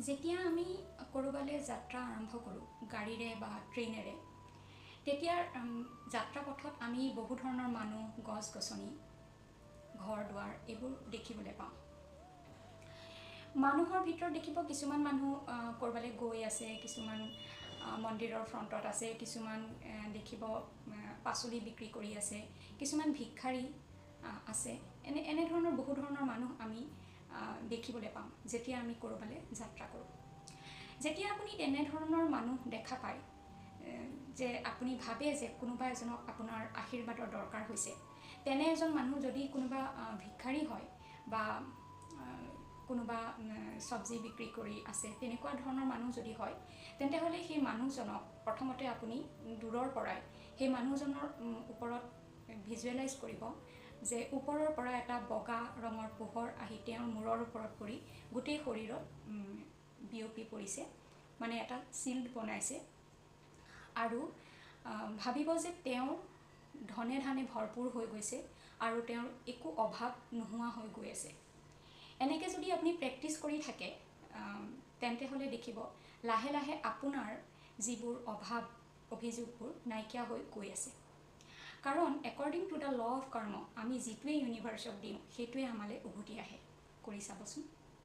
যেতিয়া আমি ক'ৰবালৈ যাত্ৰা আৰম্ভ কৰোঁ গাড়ীৰে বা ট্ৰেইনেৰে, তেতিয়া যাত্ৰা পথত আমি বহু ধৰণৰ মানুহ, গছ গছনি, ঘৰ দুৱাৰ এইবোৰ দেখিবলৈ পাওঁ। মানুহৰ ভিতৰত দেখিব কিছুমান মানুহ ক'ৰবালৈ গৈ আছে, কিছুমান মন্দিৰৰ ফ্ৰণ্টত আছে, কিছুমান দেখিব পাচলি বিক্ৰী কৰি আছে, কিছুমান ভিক্ষাৰী আছে। এনেধৰণৰ বহু ধৰণৰ মানুহ আমি দেখিবলৈ পাওঁ যেতিয়া আমি ক'ৰবালৈ যাত্ৰা কৰোঁ। যেতিয়া আপুনি তেনেধৰণৰ মানুহ দেখা পায়, যে আপুনি ভাবে যে কোনোবা এজনক আপোনাৰ আশীৰ্বাদৰ দৰকাৰ হৈছে, তেনে এজন মানুহ যদি কোনোবা ভিক্ষাৰী হয় বা কোনোবা চব্জি বিক্ৰী কৰি আছে, তেনেকুৱা ধৰণৰ মানুহ যদি হয়, তেন্তে হ'লে সেই মানুহজনক প্ৰথমতে আপুনি দূৰৰ পৰাই সেই মানুহজনৰ ওপৰত ভিজুৱেলাইজ কৰিব যে ওপৰৰ পৰা এটা বগা ৰঙৰ পোহৰ আহি তেওঁৰ মূৰৰ ওপৰত পৰি গোটেই শৰীৰত বিয়পি পৰিছে, মানে এটা চিল্ড বনাইছে। আৰু ভাবিব যে তেওঁ ধনে ধানে ভৰপূৰ হৈ গৈছে আৰু তেওঁৰ একো অভাৱ নোহোৱা হৈ গৈ আছে। এনেকৈ যদি আপুনি প্ৰেক্টিছ কৰি থাকে, তেন্তে হ'লে দেখিব লাহে লাহে আপোনাৰ যিবোৰ অভাৱ অভিযোগবোৰ নাইকিয়া হৈ গৈ আছে। কাৰণ according to the law of কৰ্ম, আমি যিটোৱে ইউনিভাৰ্চক দিওঁ সেইটোৱে আমালৈ উভতি আহে। কৰি চাবচোন।